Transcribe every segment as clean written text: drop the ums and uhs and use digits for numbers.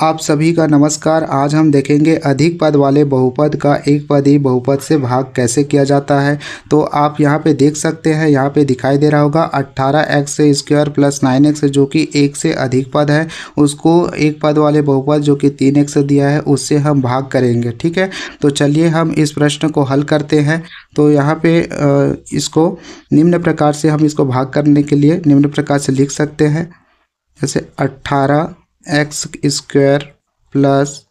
आप सभी का नमस्कार। आज हम देखेंगे अधिक पद वाले बहुपद का एक पदी बहुपद से भाग कैसे किया जाता है। तो आप यहाँ पे देख सकते हैं, यहाँ पे दिखाई दे रहा होगा 18x² प्लस 9x जो कि एक से अधिक पद है, उसको एक पद वाले बहुपद जो कि 3x दिया है उससे हम भाग करेंगे। ठीक है, तो चलिए हम इस प्रश्न को हल करते हैं। तो यहाँ पे इसको निम्न प्रकार से हम इसको भाग करने के लिए निम्न प्रकार से लिख सकते हैं, जैसे 18x² प्लस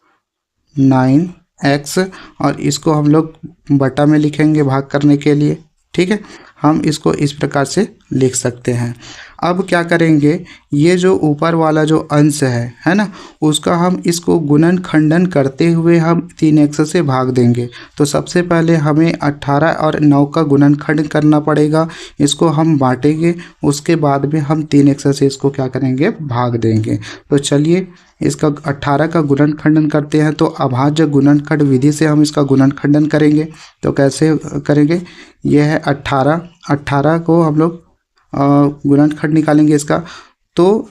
9x, और इसको हम लोग बटा में लिखेंगे भाग करने के लिए। ठीक है, हम इसको इस प्रकार से लिख सकते हैं। अब क्या करेंगे, ये जो ऊपर वाला जो अंश है ना, उसका हम इसको गुणन खंडन करते हुए हम 3x से भाग देंगे। तो सबसे पहले हमें 18 और 9 का गुणनखंड करना पड़ेगा, इसको हम बांटेंगे, उसके बाद में हम 3x से इसको क्या करेंगे, भाग देंगे। तो चलिए इसका 18 का गुणनखंडन करते हैं। तो अभाज्य गुणनखंड विधि से हम इसका गुणनखंडन करेंगे। तो कैसे करेंगे, यह है 18 को हम लोग गुणनखंड निकालेंगे इसका। तो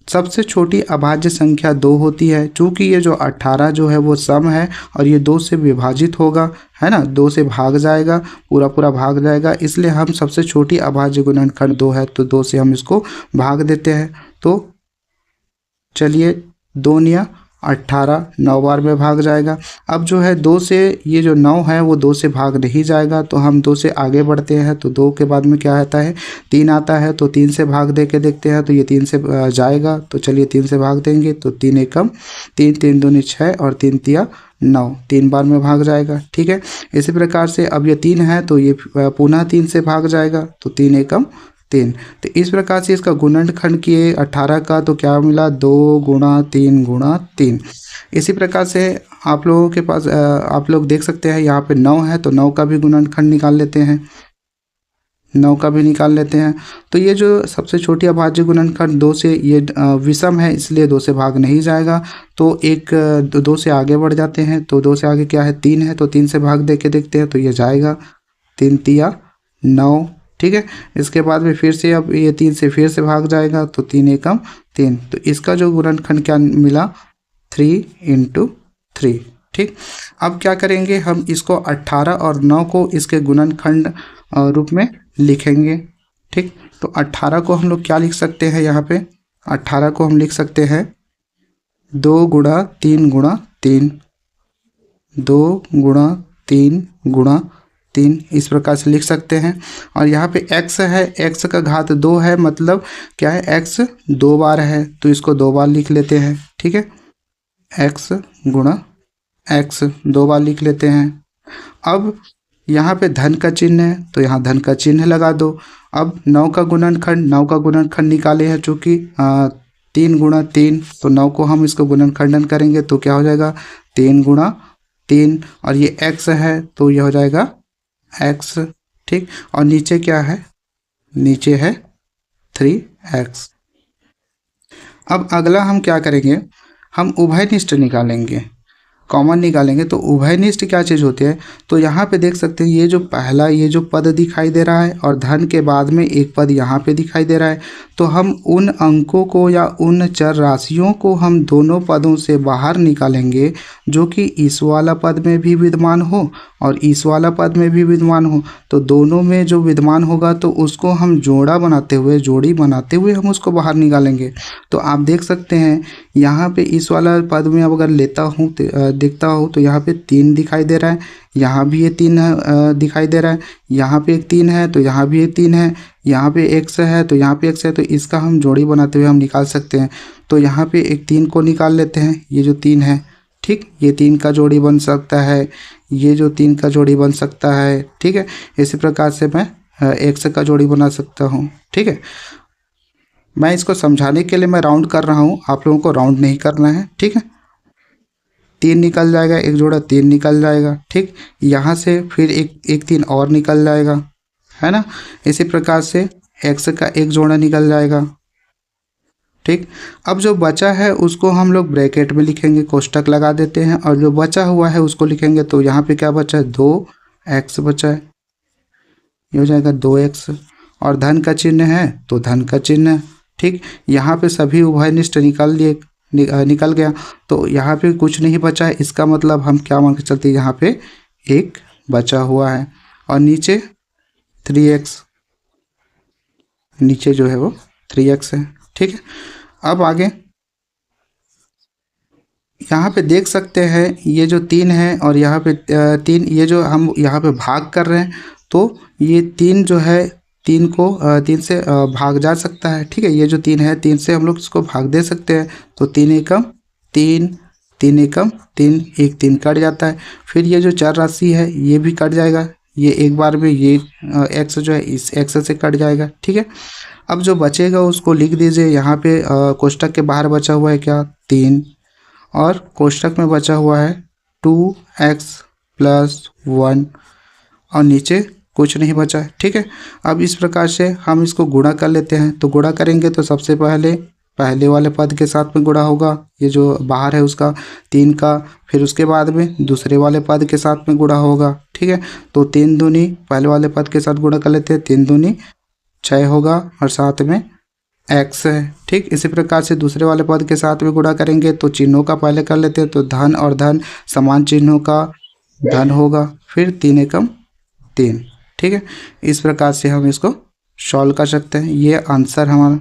सबसे छोटी अभाज्य संख्या 2 होती है। चूँकि ये जो 18 जो है वो सम है और ये 2 से विभाजित होगा, है ना, 2 से भाग जाएगा, पूरा पूरा भाग जाएगा, इसलिए हम सबसे छोटी अभाज्य गुणनखंड 2 है तो 2 से हम इसको भाग देते हैं। तो चलिए 2 निया 18 9 बार में भाग जाएगा। अब जो है 2 से ये जो 9 है वो 2 से भाग नहीं जाएगा, तो हम 2 से आगे बढ़ते हैं। तो 2 के बाद में क्या आता है, 3 आता है, तो 3 से भाग दे के देखते हैं। तो ये 3 से जाएगा, तो चलिए 3 से भाग देंगे। तो 3 एकम 3, 3 दूनी 6 और 3 तिया 9, 3 बार में भाग जाएगा। ठीक है, इसी प्रकार से अब ये 3 है तो ये पुनः 3 से भाग जाएगा, तो 3 एकम 3। तो इस प्रकार से इसका गुणनखंड किए 18 का, तो क्या मिला, 2 गुणा 3 गुणा 3। इसी प्रकार से आप लोगों के पास आप लोग देख सकते हैं यहाँ पे 9 है, तो 9 का भी गुणनखंड निकाल लेते हैं, 9 का भी निकाल लेते हैं। तो ये जो सबसे छोटी अभाज्य गुणनखंड 2 से, ये विषम है इसलिए 2 से भाग नहीं जाएगा। तो 2 से आगे बढ़ जाते हैं। तो 2 से आगे क्या है, 3 है, तो 3 से भाग दे के देखते हैं, तो ये जाएगा, 3 तिया 9। ठीक है, इसके बाद में फिर से अब ये 3 से फिर से भाग जाएगा, तो 3 एकम 3। तो इसका जो गुणनखंड क्या मिला, 3 × 3। ठीक, अब क्या करेंगे, हम इसको 18 और 9 को इसके गुणनखंड रूप में लिखेंगे। ठीक, तो 18 को हम लोग क्या लिख सकते हैं, यहाँ पे 18 को हम लिख सकते हैं 2 गुणा 3 गुणा 3, 2 गुणा 3 गुणा 3, इस प्रकार से लिख सकते हैं। और यहाँ पे x है, x का घात 2 है, मतलब क्या है, x 2 बार है, तो इसको 2 बार लिख लेते हैं। ठीक है, x गुणा x 2 बार लिख लेते हैं। अब यहाँ पे धन का चिन्ह है, तो यहाँ धन का चिन्ह लगा दो। अब 9 का गुणनखंड निकाले हैं, चूँकि 3 गुणा 3, तो 9 को हम इसको गुणनखंडन करेंगे तो क्या हो जाएगा, 3 गुणा 3, और ये x है तो यह हो जाएगा x। ठीक, और नीचे क्या है, नीचे है 3x। अब अगला हम क्या करेंगे, हम उभयनिष्ठ निकालेंगे, कॉमन निकालेंगे। तो उभयनिष्ठ क्या चीज़ होती है, तो यहाँ पे देख सकते हैं ये जो पहला ये जो पद दिखाई दे रहा है और धन के बाद में एक पद यहाँ पे दिखाई दे रहा है, तो हम उन अंकों को या उन चर राशियों को हम दोनों पदों से बाहर निकालेंगे जो कि इस वाला पद में भी विद्यमान हो और इस वाला पद में भी विद्यमान हो। तो दोनों में जो विद्यमान होगा तो उसको हम जोड़ी बनाते हुए हम उसको बाहर निकालेंगे। तो आप देख सकते हैं यहाँ पे इस वाला पद में अगर लेता हूँ देखता हूँ तो यहाँ पे 3 दिखाई दे रहा है, यहाँ भी ये 3 दिखाई दे रहा है, यहाँ पे एक 3 है तो यहाँ भी एक 3 है, यहाँ पे x है तो यहाँ पे x है, तो इसका हम जोड़ी बनाते हुए हम निकाल सकते हैं। तो यहाँ पे एक 3 को निकाल लेते हैं, ये जो 3 है, ठीक, ये 3 का जोड़ी बन सकता है, ये जो 3 का जोड़ी बन सकता है। ठीक है, इसी प्रकार से मैं x का जोड़ी बना सकता हूँ। ठीक है, मैं इसको समझाने के लिए मैं राउंड कर रहा हूँ, आप लोगों को राउंड नहीं करना है। ठीक है, 3 निकल जाएगा, एक जोड़ा 3 निकल जाएगा। ठीक, यहाँ से फिर एक 3 और निकल जाएगा, है ना। इसी प्रकार से x का एक जोड़ा निकल जाएगा। ठीक, अब जो बचा है उसको हम लोग ब्रैकेट में लिखेंगे, कोष्टक लगा देते हैं, और जो बचा हुआ है उसको लिखेंगे। तो यहाँ पे क्या बचा है, 2x बचा है, ये हो जाएगा 2x, और धन का चिन्ह है तो धन का चिन्ह। ठीक, यहाँ पे सभी उभयनिष्ठ निकल गया, तो यहाँ पे कुछ नहीं बचा है। इसका मतलब हम क्या मान के चलते हैं, यहाँ पे 1 बचा हुआ है और नीचे 3x, नीचे जो है वो 3x है। ठीक है, अब आगे यहाँ पे देख सकते हैं ये जो 3 है और यहाँ पे 3, ये जो हम यहाँ पे भाग कर रहे हैं, तो ये 3 जो है 3 को 3 से भाग जा सकता है। ठीक है, ये जो 3 है 3 से हम लोग इसको भाग दे सकते हैं, तो 3 एकम 3, 3 एकम 3, 1 3 कट जाता है। फिर ये जो चर राशि है ये भी कट जाएगा, ये एक बार में ये x जो है इस x से कट जाएगा। ठीक है, अब जो बचेगा उसको लिख दीजिए। यहाँ पे कोष्टक के बाहर बचा हुआ है क्या, 3, और कोष्टक में बचा हुआ है 2x + 1 और नीचे कुछ नहीं बचा है। ठीक है, अब इस प्रकार से हम इसको गुणा कर लेते हैं। तो गुणा करेंगे तो सबसे पहले वाले पद के साथ में गुणा होगा, ये जो बाहर है उसका 3 का, फिर उसके बाद में दूसरे वाले पद के साथ में गुणा होगा। ठीक है, तो 3 दूनी पहले वाले पद के साथ गुणा कर लेते हैं, 3 दूनी 6 होगा और साथ में x है। ठीक, इसी प्रकार से दूसरे वाले पद के साथ में गुणा करेंगे तो चिन्हों का पहले कर लेते हैं, तो धन और धन समान चिन्हों का धन होगा, फिर 3 एकम 3। ठीक है, इस प्रकार से हम इसको सॉल्व कर सकते हैं। ये आंसर हमारा